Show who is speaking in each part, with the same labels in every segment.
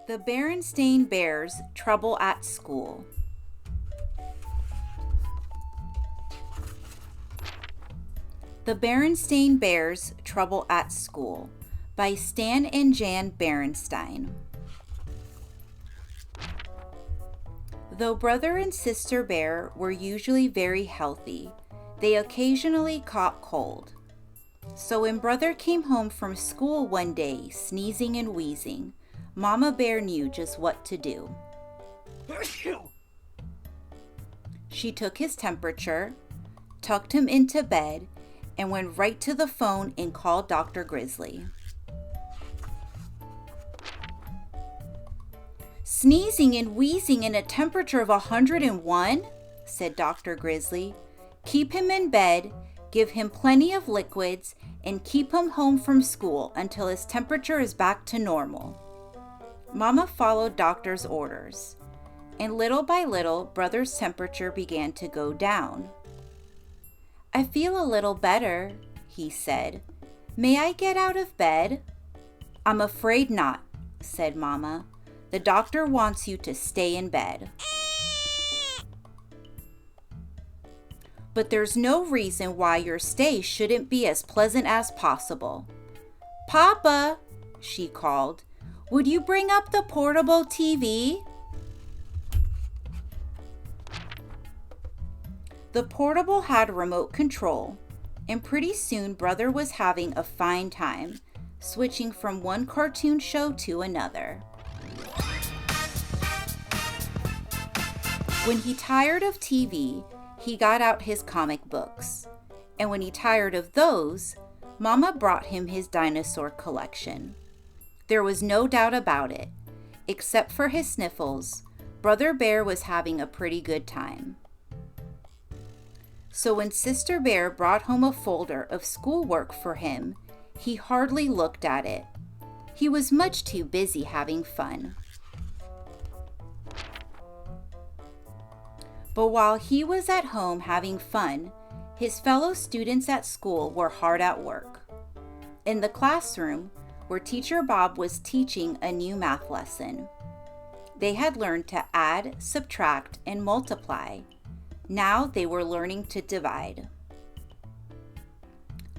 Speaker 1: The Berenstain Bears' Trouble at School. The Berenstain Bears' Trouble at School by Stan and Jan Berenstain. Though brother and sister bear were usually very healthy, they occasionally caught cold. So when brother came home from school one day sneezing and wheezing, Mama Bear knew just what to do. She took his temperature, tucked him into bed, and went right to the phone and called Dr. Grizzly. "Sneezing and wheezing in a temperature of 101, said Dr. Grizzly. "Keep him in bed, give him plenty of liquids, and keep him home from school until his temperature is back to normal." Mama followed doctor's orders, and little by little, brother's temperature began to go down. "I feel a little better," he said. "May I get out of bed?" "I'm afraid not," said Mama. "The doctor wants you to stay in bed." "But there's no reason why your stay shouldn't be as pleasant as possible." "Papa," she called, "would you bring up the portable TV?" The portable had remote control, and pretty soon brother was having a fine time, switching from one cartoon show to another. When he tired of TV, he got out his comic books, and when he tired of those, Mama brought him his dinosaur collection. There was no doubt about it. Except for his sniffles, Brother Bear was having a pretty good time. So when Sister Bear brought home a folder of schoolwork for him, he hardly looked at it. He was much too busy having fun. But while he was at home having fun, his fellow students at school were hard at work. In the classroom, where Teacher Bob was teaching a new math lesson, they had learned to add, subtract, and multiply. Now they were learning to divide.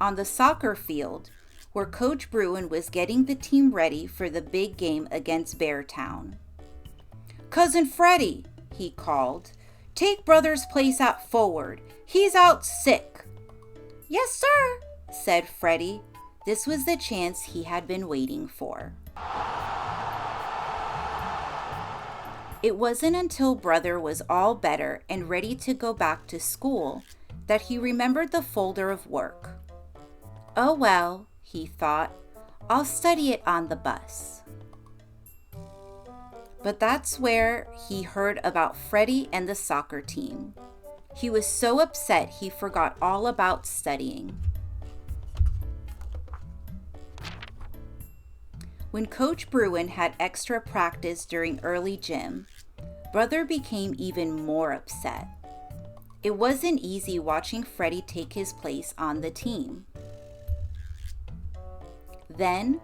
Speaker 1: On the soccer field, where Coach Bruin was getting the team ready for the big game against Beartown. "Cousin Freddie," he called, "take brother's place at forward. He's out sick." "Yes, sir," said Freddie. This was the chance he had been waiting for. It wasn't until brother was all better and ready to go back to school that he remembered the folder of work. "Oh well," he thought, "I'll study it on the bus." But that's where he heard about Freddie and the soccer team. He was so upset he forgot all about studying. When Coach Bruin had extra practice during early gym, brother became even more upset. It wasn't easy watching Freddie take his place on the team. Then,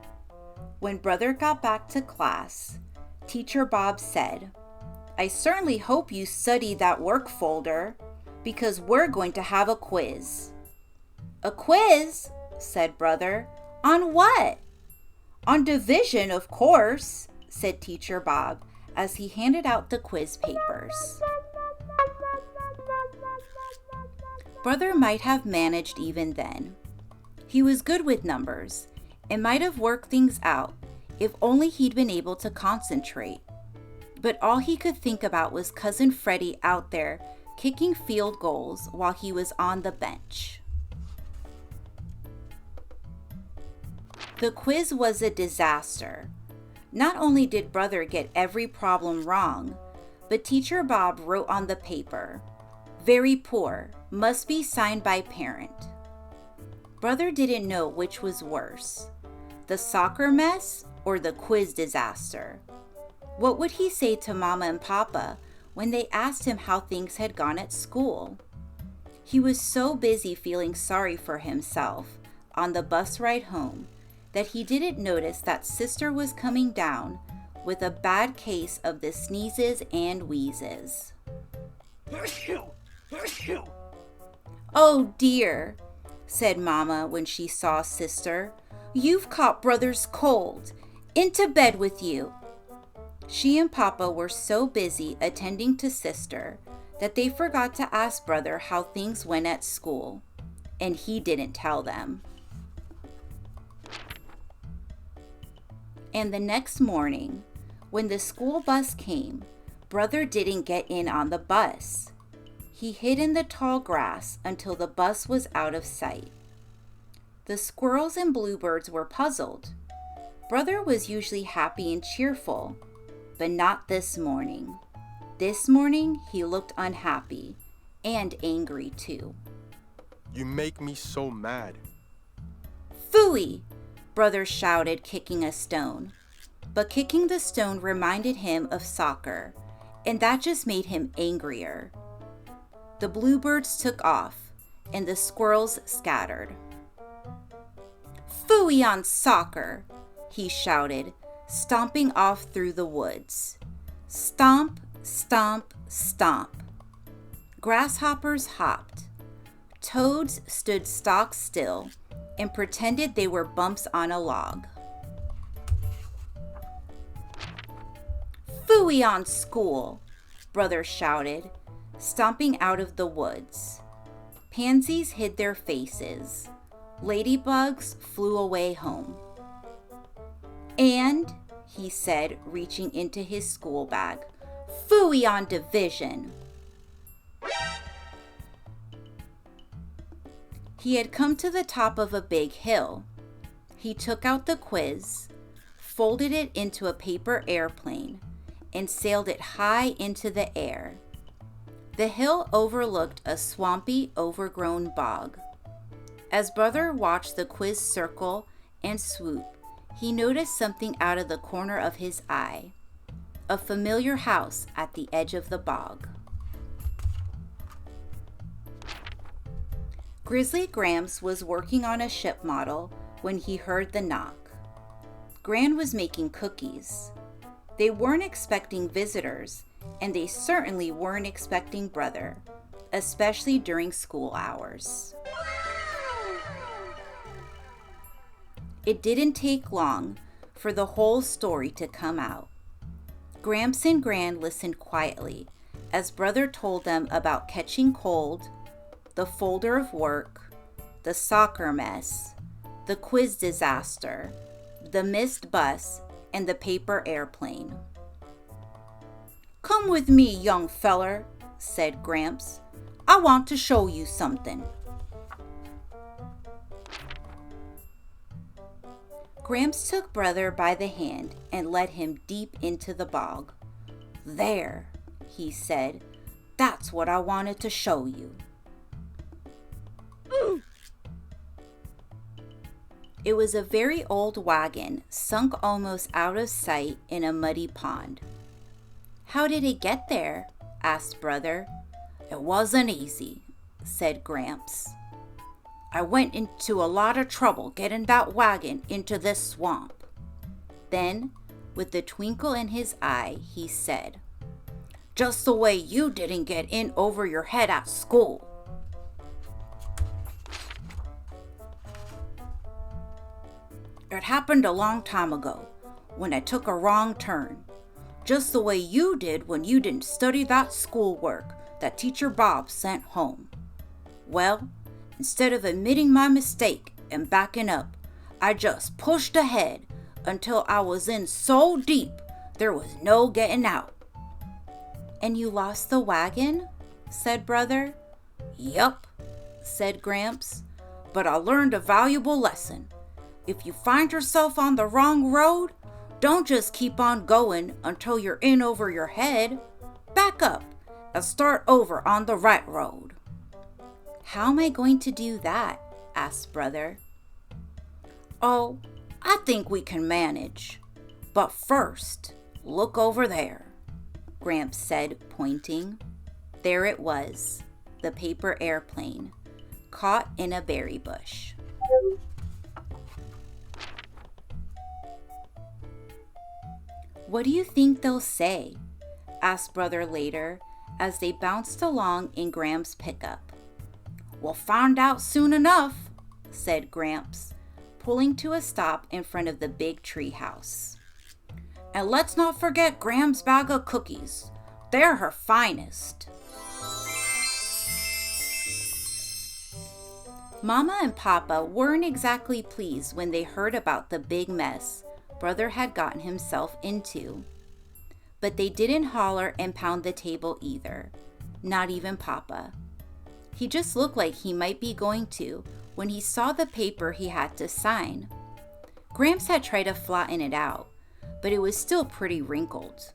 Speaker 1: when brother got back to class, Teacher Bob said, "I certainly hope you studied that work folder, because we're going to have a quiz." "A quiz?" said brother. "On what?" "On division, of course," said Teacher Bob as he handed out the quiz papers. Brother might have managed even then. He was good with numbers and might have worked things out if only he'd been able to concentrate. But all he could think about was Cousin Freddie out there kicking field goals while he was on the bench. The quiz was a disaster. Not only did brother get every problem wrong, but Teacher Bob wrote on the paper, "Very poor, must be signed by parent." Brother didn't know which was worse, the soccer mess or the quiz disaster. What would he say to Mama and Papa when they asked him how things had gone at school? He was so busy feeling sorry for himself on the bus ride home that he didn't notice that Sister was coming down with a bad case of the sneezes and wheezes. "Oh dear," said Mama when she saw Sister. "You've caught Brother's cold. Into bed with you." She and Papa were so busy attending to Sister that they forgot to ask Brother how things went at school, and he didn't tell them. And the next morning, when the school bus came, Brother didn't get in on the bus. He hid in the tall grass until the bus was out of sight. The squirrels and bluebirds were puzzled. Brother was usually happy and cheerful, but not this morning. This morning, he looked unhappy and angry too.
Speaker 2: "You make me so mad."
Speaker 1: "Phooey!" Brother shouted, kicking a stone. But kicking the stone reminded him of soccer, and that just made him angrier. The bluebirds took off, and the squirrels scattered. "Phooey on soccer!" he shouted, stomping off through the woods. Stomp, stomp, stomp. Grasshoppers hopped. Toads stood stock still and pretended they were bumps on a log. "Phooey on school!" Brother shouted, stomping out of the woods. Pansies hid their faces. Ladybugs flew away home. "And," he said, reaching into his school bag, "Phooey on Division!" He had come to the top of a big hill. He took out the quiz, folded it into a paper airplane, and sailed it high into the air. The hill overlooked a swampy, overgrown bog. As Brother watched the quiz circle and swoop, he noticed something out of the corner of his eye. A familiar house at the edge of the bog. Grizzly Gramps was working on a ship model when he heard the knock. Gran was making cookies. They weren't expecting visitors, and they certainly weren't expecting Brother, especially during school hours. It didn't take long for the whole story to come out. Gramps and Grand listened quietly as Brother told them about catching cold, the folder of work, the soccer mess, the quiz disaster, the missed bus, and the paper airplane. "Come with me, young feller," said Gramps. "I want to show you something." Gramps took Brother by the hand and led him deep into the bog. "There," he said, "that's what I wanted to show you." It was a very old wagon sunk almost out of sight in a muddy pond. "How did it get there?" asked Brother. "It wasn't easy," said Gramps. "I went into a lot of trouble getting that wagon into this swamp." Then, with a twinkle in his eye, he said, "Just the way you didn't get in over your head at school." "It happened a long time ago, when I took a wrong turn. Just the way you did when you didn't study that schoolwork that Teacher Bob sent home. Well, instead of admitting my mistake and backing up, I just pushed ahead until I was in so deep there was no getting out." "And you lost the wagon?" said Brother. "Yup," said Gramps, "but I learned a valuable lesson. If you find yourself on the wrong road, don't just keep on going until you're in over your head. Back up and start over on the right road." "How am I going to do that?" asked Brother. "Oh, I think we can manage. But first, look over there," Gramps said, pointing. There it was, the paper airplane, caught in a berry bush. "What do you think they'll say?" asked Brother later as they bounced along in Gramps' pickup. "We'll find out soon enough," said Gramps, pulling to a stop in front of the big tree house. "And let's not forget Gram's bag of cookies. They're her finest." Mama and Papa weren't exactly pleased when they heard about the big mess Brother had gotten himself into. But they didn't holler and pound the table either, not even Papa. He just looked like he might be going to when he saw the paper he had to sign. Gramps had tried to flatten it out, but it was still pretty wrinkled.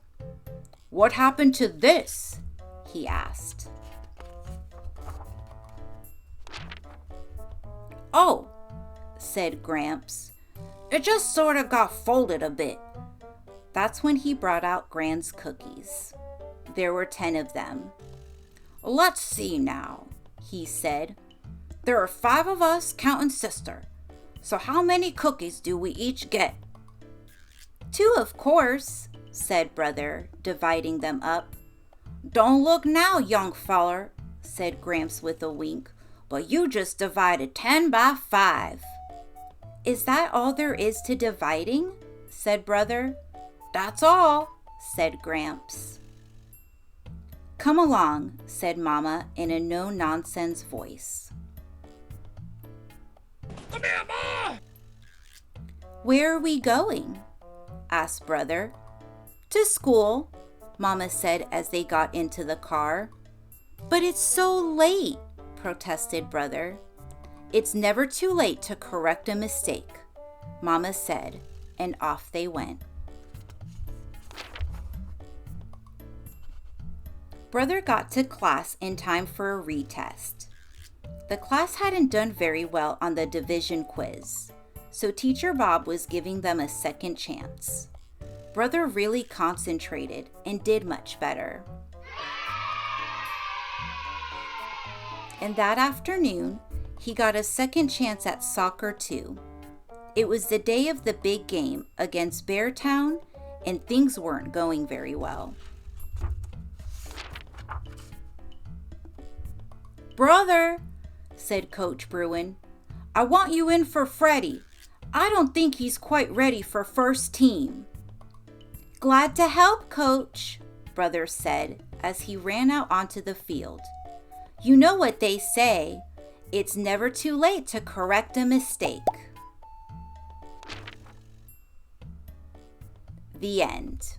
Speaker 1: "What happened to this?" he asked. "Oh," said Gramps, "it just sort of got folded a bit." That's when he brought out Grand's cookies. There were 10 of them. "Let's see now," he said. "There are 5 of us, counting Sister. So how many cookies do we each get?" "2, of course," said Brother, dividing them up. "Don't look now, young feller," said Gramps with a wink, "but you just divided 10 by 5. "Is that all there is to dividing?" said Brother. "That's all," said Gramps. "Come along," said Mama in a no-nonsense voice. "Come here, Ma!" "Where are we going?" asked Brother. "To school," Mama said as they got into the car. "But it's so late," protested Brother. "It's never too late to correct a mistake," Mama said, and off they went. Brother got to class in time for a retest. The class hadn't done very well on the division quiz, so Teacher Bob was giving them a second chance. Brother really concentrated and did much better. And that afternoon, he got a second chance at soccer too. It was the day of the big game against Beartown, and things weren't going very well. "Brother," said Coach Bruin, "I want you in for Freddie. I don't think he's quite ready for first team." "Glad to help, Coach," Brother said as he ran out onto the field. "You know what they say, it's never too late to correct a mistake." The end.